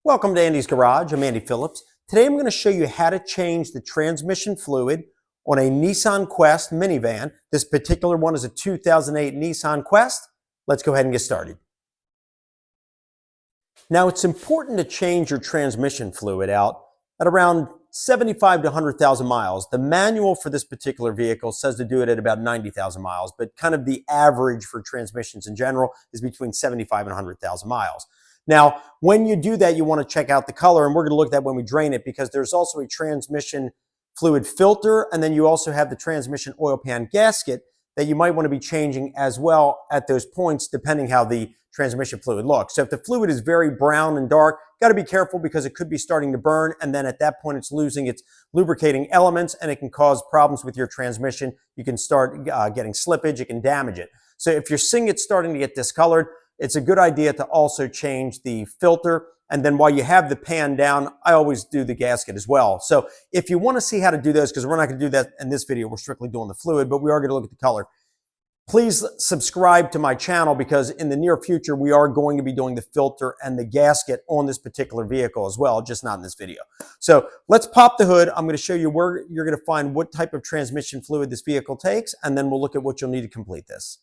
Welcome to Andy's Garage. I'm Andy Phillips. Today I'm going to show you how to change the transmission fluid on a Nissan Quest minivan. This particular one is a 2008 Nissan Quest. Let's go ahead and get started. Now it's important to change your transmission fluid out at around 75 to 100,000 miles. The manual for this particular vehicle says to do it at about 90,000 miles, but kind of the average for transmissions in general is between 75 and 100,000 miles. Now, when you do that, you want to check out the color, and we're going to look at that when we drain it because there's also a transmission fluid filter, and then you also have the transmission oil pan gasket that you might want to be changing as well at those points, depending how the transmission fluid looks. So if the fluid is very brown and dark, got to be careful because it could be starting to burn, and then at that point it's losing its lubricating elements, and it can cause problems with your transmission. You can start getting slippage, it can damage it. So if you're seeing it starting to get discolored, it's a good idea to also change the filter. And then while you have the pan down, I always do the gasket as well. So if you want to see how to do those, because we're not going to do that in this video, we're strictly doing the fluid, but we are going to look at the color. Please subscribe to my channel because in the near future, we are going to be doing the filter and the gasket on this particular vehicle as well, just not in this video. So let's pop the hood. I'm going to show you where you're going to find what type of transmission fluid this vehicle takes, and then we'll look at what you'll need to complete this.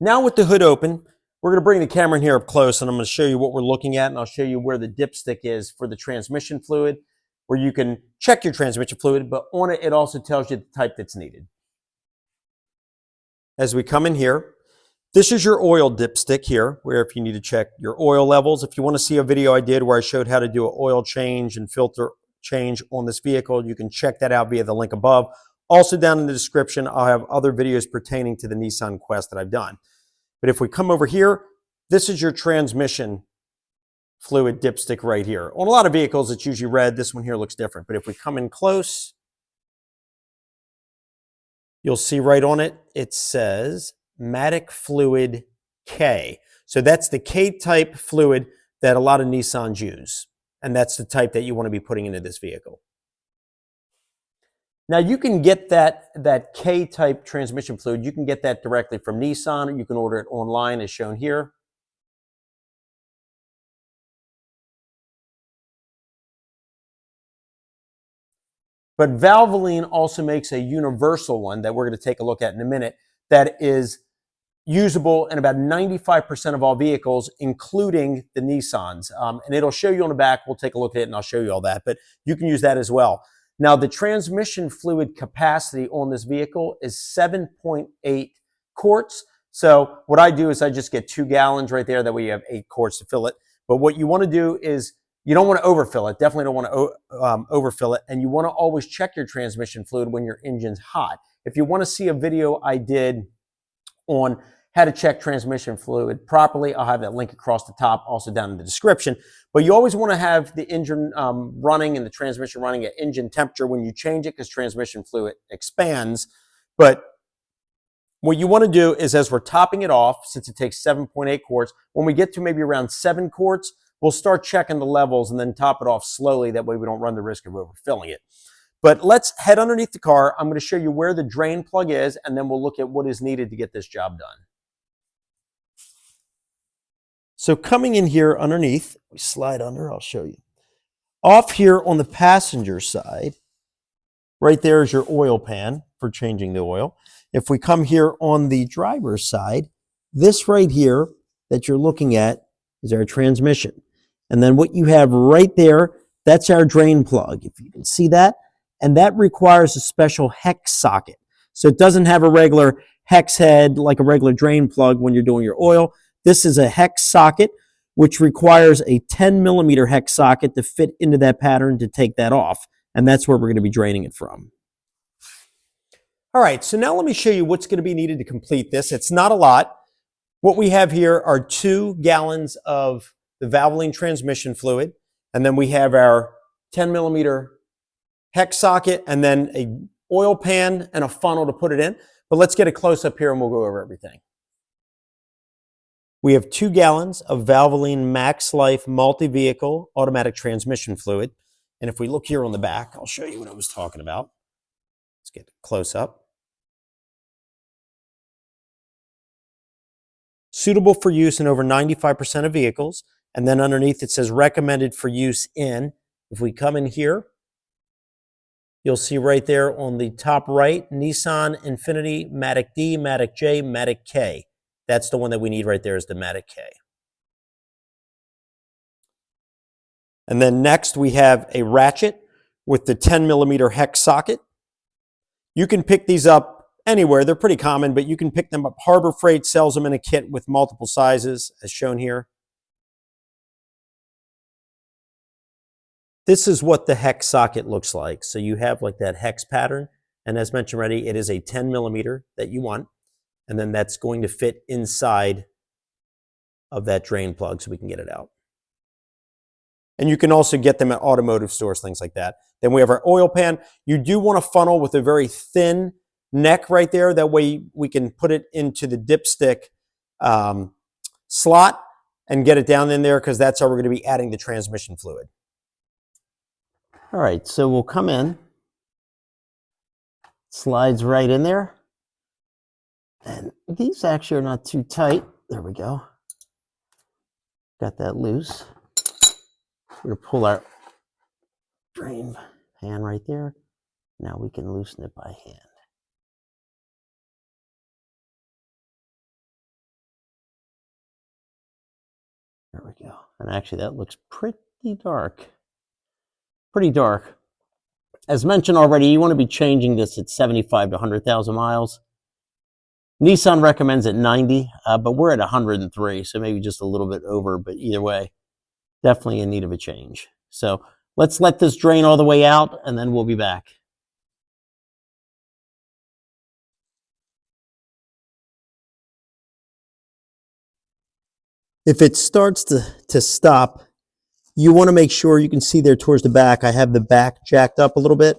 Now with the hood open, we're going to bring the camera in here up close, and I'm going to show you what we're looking at, and I'll show you where the dipstick is for the transmission fluid, where you can check your transmission fluid, but on it, it also tells you the type that's needed. As we come in here, this is your oil dipstick here, where if you need to check your oil levels, if you want to see a video I did where I showed how to do an oil change and filter change on this vehicle, you can check that out via the link above. Also down in the description, I'll have other videos pertaining to the Nissan Quest that I've done. But if we come over here, this is your transmission fluid dipstick right here. On a lot of vehicles, it's usually red. This one here looks different. But if we come in close, you'll see right on it, it says Matic Fluid K. So that's the K-type fluid that a lot of Nissans use. And that's the type that you want to be putting into this vehicle. Now you can get that K-type transmission fluid, you can get that directly from Nissan, or you can order it online as shown here. But Valvoline also makes a universal one that we're going to take a look at in a minute that is usable in about 95% of all vehicles, including the Nissans. And it'll show you on the back. We'll take a look at it and I'll show you all that, but you can use that as well. Now, the transmission fluid capacity on this vehicle is 7.8 quarts. So what I do is I just get 2 gallons right there. That way you have 8 quarts to fill it. But what you want to do is you don't want to overfill it. Definitely don't want to overfill it. And you want to always check your transmission fluid when your engine's hot. If you want to see a video I did on how to check transmission fluid properly, I'll have that link across the top, also down in the description. But you always want to have the engine running and the transmission running at engine temperature when you change it because transmission fluid expands. But what you want to do is as we're topping it off, since it takes 7.8 quarts, when we get to maybe around 7 quarts, we'll start checking the levels and then top it off slowly. That way we don't run the risk of overfilling it. But let's head underneath the car. I'm going to show you where the drain plug is, and then we'll look at what is needed to get this job done. So coming in here underneath, we slide under, I'll show you. Off here on the passenger side, right there is your oil pan for changing the oil. If we come here on the driver's side, this right here that you're looking at is our transmission. And then what you have right there, that's our drain plug, if you can see that. And that requires a special hex socket. So it doesn't have a regular hex head like a regular drain plug when you're doing your oil. This is a hex socket, which requires a 10 millimeter hex socket to fit into that pattern to take that off. And that's where we're going to be draining it from. All right, so now let me show you what's going to be needed to complete this. It's not a lot. What we have here are 2 gallons of the Valvoline transmission fluid. And then we have our 10 millimeter hex socket and then a oil pan and a funnel to put it in. But let's get a close up here and we'll go over everything. We have 2 gallons of Valvoline Max Life multi-vehicle automatic transmission fluid. And if we look here on the back, I'll show you what I was talking about. Let's get close up. suitable for use in over 95% of vehicles. And then underneath it says recommended for use in. If we come in here, you'll see right there on the top right, Nissan Infiniti, Matic D, Matic J, Matic K. That's the one that we need right there is the Matic K. And then next we have a ratchet with the 10mm hex socket. You can pick these up anywhere. They're pretty common, but you can pick them up. Harbor Freight sells them in a kit with multiple sizes, as shown here. This is what the hex socket looks like. So you have like that hex pattern. And as mentioned already, it is a 10mm that you want. And then that's going to fit inside of that drain plug so we can get it out. And you can also get them at automotive stores, things like that. Then we have our oil pan. You do want a funnel with a very thin neck right there. That way we can put it into the dipstick slot and get it down in there, because that's how we're going to be adding the transmission fluid. All right, so we'll come in. Slides right in there. And these actually are not too tight. There we go. Got that loose. We're going to pull our drain pan right there. Now we can loosen it by hand. There we go. And actually that looks pretty dark. Pretty dark. As mentioned already, you want to be changing this at 75 to 100,000 miles. Nissan recommends at 90, but we're at 103, so maybe just a little bit over, but either way, definitely in need of a change. So let's let this drain all the way out, and then we'll be back. If it starts to stop, you want to make sure, you can see there towards the back, I have the back jacked up a little bit.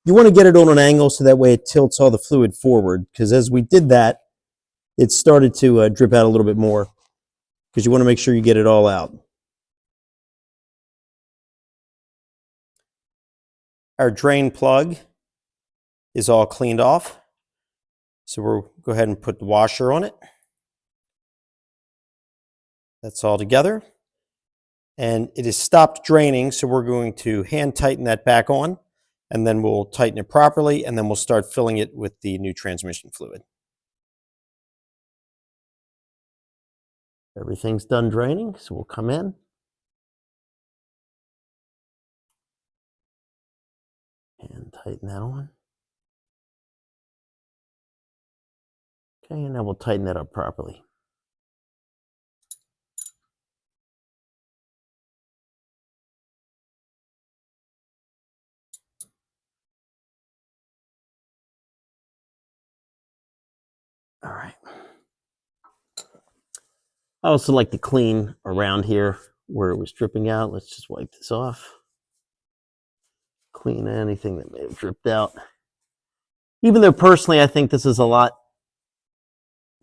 You want to get it on an angle so that way it tilts all the fluid forward, because as we did that, it started to drip out a little bit more, because you want to make sure you get it all out. Our drain plug is all cleaned off. So we'll go ahead and put the washer on it. That's all together. And it has stopped draining, so we're going to hand tighten that back on, and then we'll tighten it properly, and then we'll start filling it with the new transmission fluid. Everything's done draining, so we'll come in. And tighten that on. Okay, and now we'll tighten that up properly. All right. I also like to clean around here where it was dripping out. Let's just wipe this off. Clean anything that may have dripped out. Even though personally I think this is a lot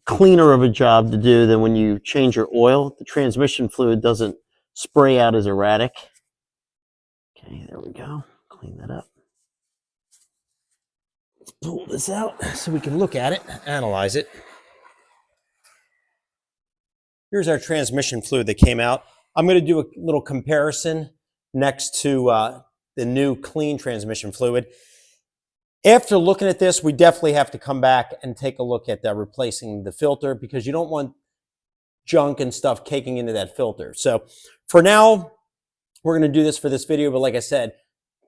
cleaner of a job to do than when you change your oil. The transmission fluid doesn't spray out as erratic. Okay, there we go. Clean that up. Let's pull this out so we can look at it, analyze it. Here's our transmission fluid that came out. I'm going to do a little comparison next to the new clean transmission fluid. After looking at this, we definitely have to come back and take a look at replacing the filter, because you don't want junk and stuff caking into that filter. So for now, we're going to do this for this video. But like I said,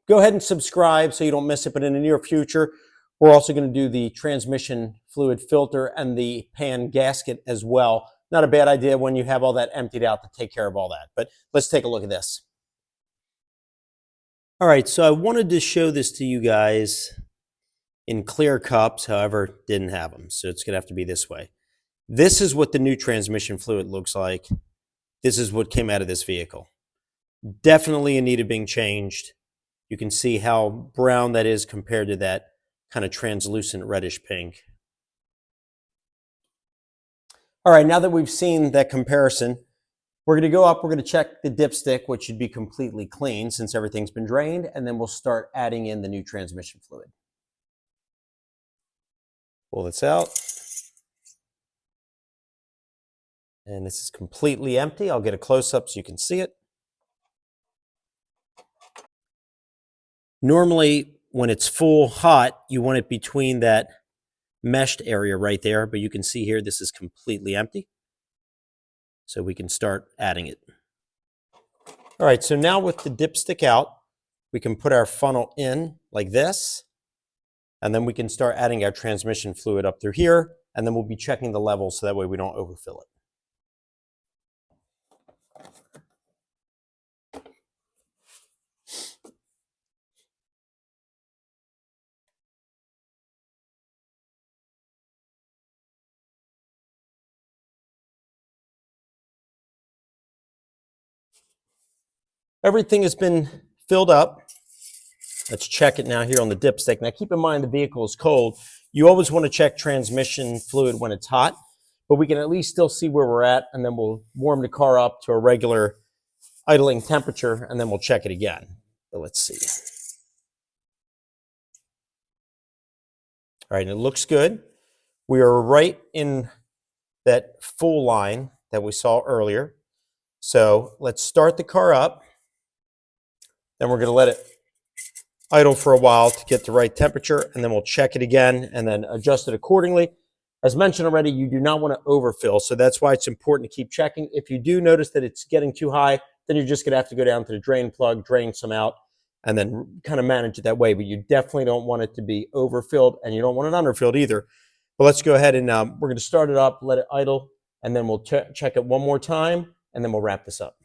go ahead and subscribe so you don't miss it. But in the near future, we're also going to do the transmission fluid filter and the pan gasket as well. Not a bad idea when you have all that emptied out to take care of all that. But let's take a look at this. All right, so I wanted to show this to you guys in clear cups, however, didn't have them. So it's going to have to be this way. This is what the new transmission fluid looks like. This is what came out of this vehicle. Definitely in need of being changed. You can see how brown that is compared to that kind of translucent reddish pink. All right, now that we've seen that comparison, we're going to go up, we're going to check the dipstick, which should be completely clean since everything's been drained, and then we'll start adding in the new transmission fluid. Pull this out. And this is completely empty. I'll get a close-up so you can see it. Normally, when it's full hot, you want it between that meshed area right there, but you can see here this is completely empty. So we can start adding it. All right, so now with the dipstick out, we can put our funnel in like this, and then we can start adding our transmission fluid up through here, and then we'll be checking the levels so that way we don't overfill it. Everything has been filled up. Let's check it now here on the dipstick. Now keep in mind the vehicle is cold. You always want to check transmission fluid when it's hot, but we can at least still see where we're at, and then we'll warm the car up to a regular idling temperature, and then we'll check it again. So let's see. All right, and it looks good. We are right in that full line that we saw earlier. So let's start the car up. Then we're going to let it idle for a while to get the right temperature, and then we'll check it again and then adjust it accordingly. As mentioned already, you do not want to overfill, so that's why it's important to keep checking. If you do notice that it's getting too high, then you're just going to have to go down to the drain plug, drain some out, and then kind of manage it that way. But you definitely don't want it to be overfilled, and you don't want it underfilled either. But let's go ahead and we're going to start it up, let it idle, and then we'll check it one more time, and then we'll wrap this up.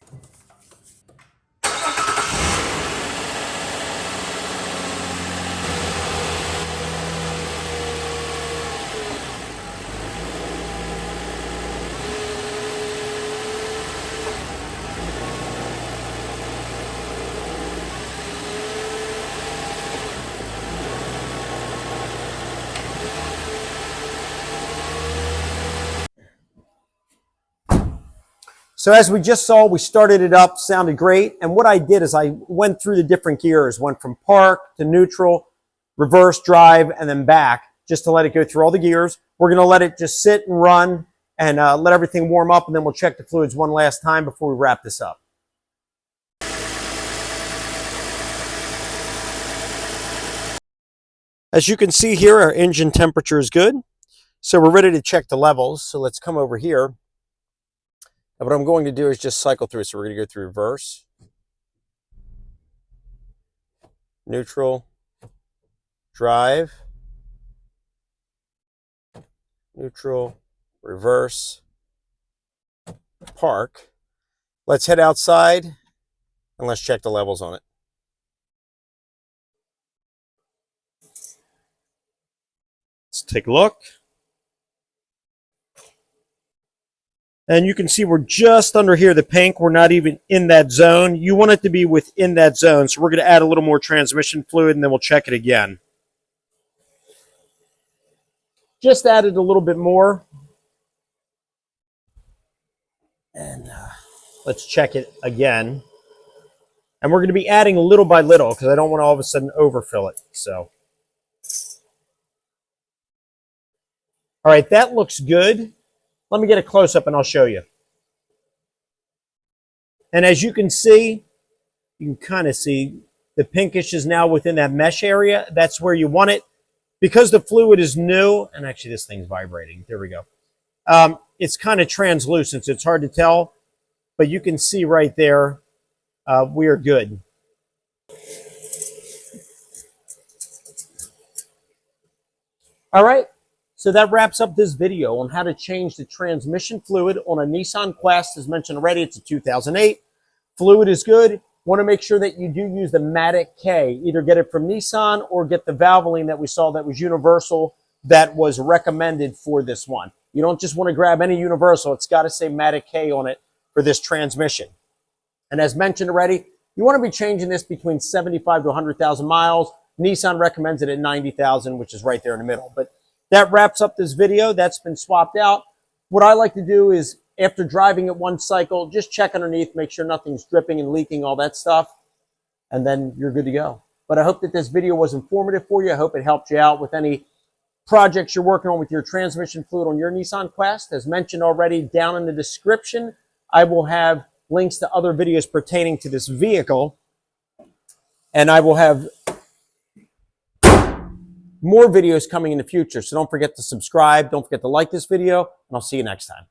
So as we just saw, we started it up, sounded great. And what I did is I went through the different gears, went from park to neutral, reverse, drive, and then back, just to let it go through all the gears. We're going to let it just sit and run and let everything warm up, and then we'll check the fluids one last time before we wrap this up. As you can see here, our engine temperature is good. So we're ready to check the levels. So let's come over here. And what I'm going to do is just cycle through. So we're going to go through reverse, neutral, drive, neutral, reverse, park. Let's head outside and let's check the levels on it. Let's take a look. And you can see we're just under here, the pink. We're not even in that zone. You want it to be within that zone. So we're going to add a little more transmission fluid, and then we'll check it again. Just added a little bit more. And let's check it again. And we're going to be adding little by little because I don't want to all of a sudden overfill it. So, all right, that looks good. Let me get a close-up and I'll show you. And as you can see, you can kind of see the pinkish is now within that mesh area. That's where you want it. Because the fluid is new, and actually this thing's vibrating. There we go. It's kind of translucent, so it's hard to tell. But you can see right there, we are good. All right. So that wraps up this video on how to change the transmission fluid on a Nissan Quest. As mentioned already, it's a 2008. Fluid is good. Want to make sure that you do use the Matic K. Either get it from Nissan or get the Valvoline that we saw that was universal that was recommended for this one. You don't just want to grab any universal. It's got to say Matic K on it for this transmission. And as mentioned already, you want to be changing this between 75 to 100,000 miles. Nissan recommends it at 90,000, which is right there in the middle. But that wraps up this video. That's been swapped out. What I like to do is, after driving it one cycle, just check underneath, make sure nothing's dripping and leaking, all that stuff, and then you're good to go. But I hope that this video was informative for you. I hope it helped you out with any projects you're working on with your transmission fluid on your Nissan Quest. As mentioned already, down in the description, I will have links to other videos pertaining to this vehicle. And I will have more videos coming in the future. So don't forget to subscribe. Don't forget to like this video, and I'll see you next time.